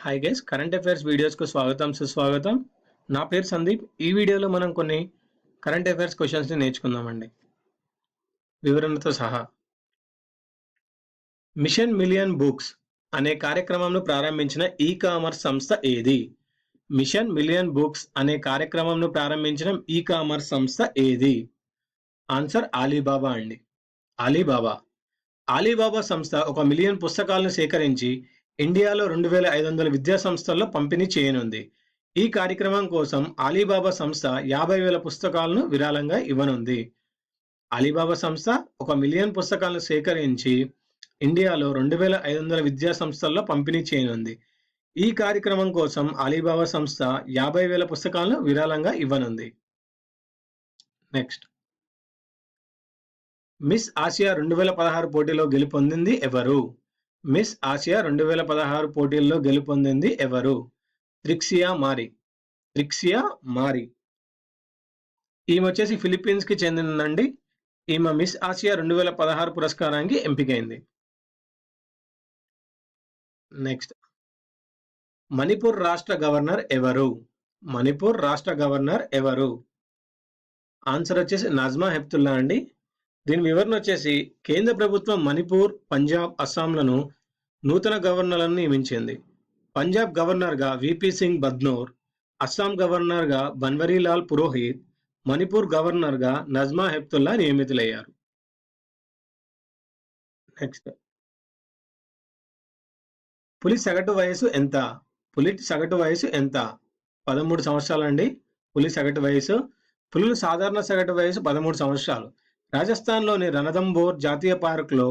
Hi guys, current affairs వీడియోస్కు స్వాగతం సుస్వాగతం. నా పేరు సందీప్. ఈ వీడియోలో మనం కొన్ని కరెంట్ అఫైర్స్ క్వశ్చన్స్ని నేర్చుకుందామండి వివరణతో సహా. మిషన్ మిలియన్ బుక్స్ అనే కార్యక్రమంను ప్రారంభించిన ఈ కామర్స్ సంస్థ ఏది? మిషన్ మిలియన్ బుక్స్ అనే కార్యక్రమంను ప్రారంభించిన ఈ కామర్స్ సంస్థ ఏది? ఆన్సర్ అలీబాబా అండి. అలీబాబా సంస్థ 1 మిలియన్ పుస్తకాలను సేకరించి ఇండియాలో 2500 విద్యా సంస్థల్లో పంపిణీ చేయనుంది. ఈ కార్యక్రమం కోసం అలీబాబా సంస్థ 50,000 పుస్తకాలను విరాళంగా ఇవ్వనుంది. అలీబాబా సంస్థ 1 మిలియన్ పుస్తకాలను సేకరించి ఇండియాలో 2500 విద్యా సంస్థల్లో పంపిణీ చేయనుంది. ఈ కార్యక్రమం కోసం అలీబాబా సంస్థ 50,000 పుస్తకాలను విరాళంగా ఇవ్వనుంది. నెక్స్ట్, మిస్ ఆసియా 2016 పోటీలో గెలుపొందింది ఎవరు? మిస్ ఆసియా 2016 పోటీల్లో గెలుపొందింది ఎవరు? త్రిక్సియా మారి. ఈమె వచ్చేసి ఫిలిప్పీన్స్ కి చెందిందండి. ఈమె మిస్ ఆసియా 2016 పురస్కారానికి ఎంపికైంది. నెక్స్ట్, మణిపూర్ రాష్ట్ర గవర్నర్ ఎవరు? ఆన్సర్ వచ్చేసి నజ్మా హెప్తుల్లా అండి. దీని వివరణ వచ్చేసి కేంద్ర ప్రభుత్వం మణిపూర్, పంజాబ్, అస్సాంలను నూతన గవర్నర్లను నియమించింది. పంజాబ్ గవర్నర్గా విపి సింగ్ బద్నోర్, అస్సాం గవర్నర్గా బన్వరీలాల్ పురోహిత్, మణిపూర్ గవర్నర్గా నజ్మా హెప్తుల్లా నియమితులయ్యారు. నెక్స్ట్, పులి సగటు వయసు ఎంత? 13 సంవత్సరాలండి. పులుల సాధారణ సగటు వయసు 13 సంవత్సరాలు. రాజస్థాన్లోని రణథంబోర్ జాతీయ పార్కులో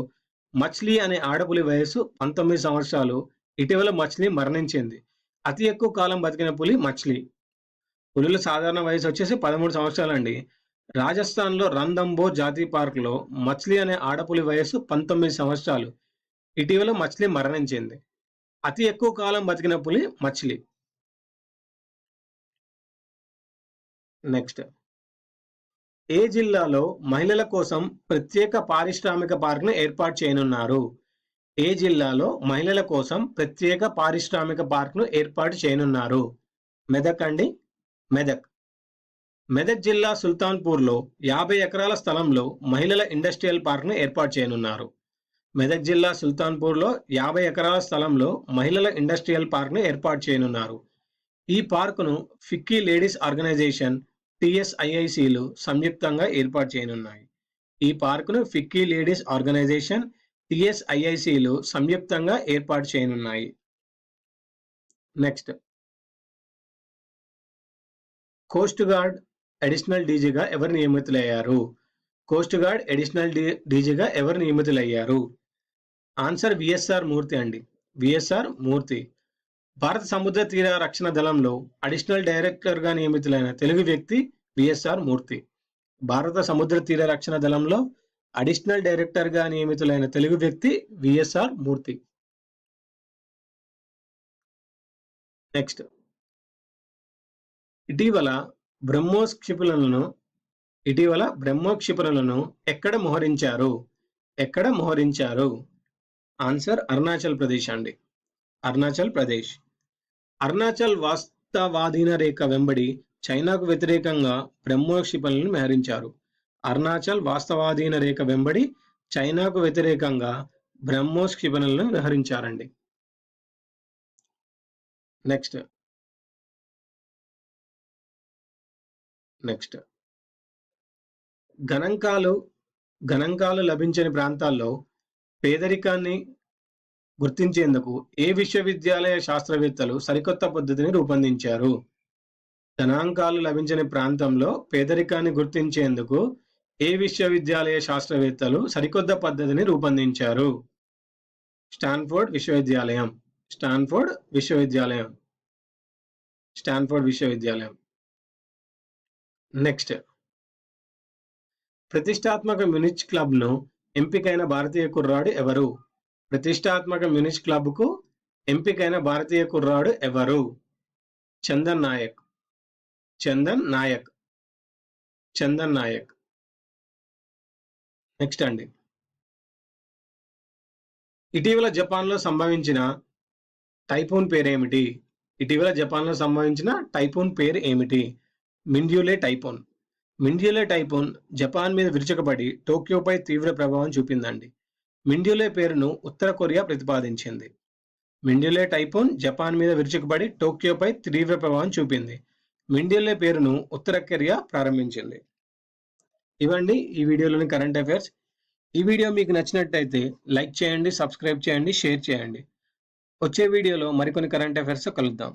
మచ్లీ అనే ఆడపులి వయసు 19 సంవత్సరాలు. ఇటీవల మచ్లీ మరణించింది. అతి ఎక్కువ కాలం బతికిన పులి మచ్లీ. పులుల సాధారణ వయసు వచ్చేసి 13 సంవత్సరాలండి. రాజస్థాన్లో రణథంబోర్ జాతీయ పార్కులో మచ్లీ అనే ఆడపులి వయసు 19 సంవత్సరాలు. ఇటీవల మచ్లీ మరణించింది. అతి ఎక్కువ కాలం బతికిన పులి మచ్లీ. నెక్స్ట్, ఏ జిల్లాలో మహిళల కోసం ప్రత్యేక పారిశ్రామిక పార్క్ను ఏర్పాటు చేయనున్నారు? మెదక్ అండి. మెదక్ జిల్లా సుల్తాన్పూర్లో 50 ఎకరాల స్థలంలో మహిళల ఇండస్ట్రియల్ పార్క్ను ఏర్పాటు చేయనున్నారు. మెదక్ జిల్లా సుల్తాన్పూర్లో 50 ఎకరాల స్థలంలో మహిళల ఇండస్ట్రియల్ పార్క్ను ఏర్పాటు చేయనున్నారు. ఈ పార్కును ఫిక్కీ లేడీస్ ఆర్గనైజేషన్, TSIICలు సంయుక్తంగా ఏర్పాటు చేయనున్నాయి. నెక్స్ట్, కోస్ట్ గార్డ్ అడిషనల్ డీజీగా ఎవరు నియమితులయ్యారు? ఆన్సర్ విఎస్ఆర్ మూర్తి అండి. భారత సముద్ర తీర రక్షణ దళంలో అడిషనల్ డైరెక్టర్గా నియమితులైన తెలుగు వ్యక్తి విఎస్ఆర్ మూర్తి. భారత సముద్ర తీర రక్షణ దళంలో అడిషనల్ డైరెక్టర్గా నియమితులైన తెలుగు వ్యక్తి విఎస్ఆర్ మూర్తి. నెక్స్ట్, ఇటీవల బ్రహ్మోస్ క్షిపణులను ఎక్కడ మోహరించారు? ఆన్సర్ అరుణాచల్ ప్రదేశ్ అండి. అరుణాచల్ వాస్తవాధీన రేఖ వెంబడి చైనాకు వ్యతిరేకంగా బ్రహ్మోస్ క్షిపణులను మోహరించారు. అరుణాచల్ వాస్తవాధీన రేఖ వెంబడి చైనాకు వ్యతిరేకంగా బ్రహ్మోస్ క్షిపణులను మోహరించారండి. నెక్స్ట్, గణాంకాలు లభించని ప్రాంతాల్లో పేదరికాన్ని గుర్తించేందుకు ఏ విశ్వవిద్యాలయ శాస్త్రవేత్తలు సరికొత్త పద్ధతిని రూపొందించారు? గణాంకాలు లభించని ప్రాంతంలో పేదరికాన్ని గుర్తించేందుకు ఏ విశ్వవిద్యాలయ శాస్త్రవేత్తలు సరికొత్త పద్ధతిని రూపొందించారు? స్టాన్ఫోర్డ్ విశ్వవిద్యాలయం. నెక్స్ట్, ప్రతిష్టాత్మక మ్యూనిచ్ క్లబ్ను ఎంపికైన భారతీయ కుర్రాడు ఎవరు? చందన్ నాయక్. నెక్స్ట్ అండి, ఇటీవల జపాన్లో సంభవించిన టైఫూన్ పేరేమిటి? ఇటీవల జపాన్‌లో సంభవించిన టైఫూన్ పేరు ఏమిటి? మిండ్యులే టైఫూన్. మిండ్యులే టైఫూన్ జపాన్ మీద విరుచుకుపడి టోక్యోపై తీవ్ర ప్రభావం చూపిందండి. మిండ్యులే పేరును ఉత్తర కొరియా ప్రతిపాదించింది. మిండ్యులే టైఫూన్ జపాన్ మీద విరుచుకుపడి టోక్యోపై తీవ్ర ప్రభావం చూపింది. మిండ్యులే పేరును ఉత్తర కొరియా ప్రారంభించింది. ఇవండి ఈ వీడియోలోని కరెంట్ అఫైర్స్. ఈ వీడియో మీకు నచ్చినట్టయితే లైక్ చేయండి, సబ్స్క్రైబ్ చేయండి, షేర్ చేయండి. వచ్చే వీడియోలో మరికొన్ని కరెంట్ అఫైర్స్‌తో కలుద్దాం.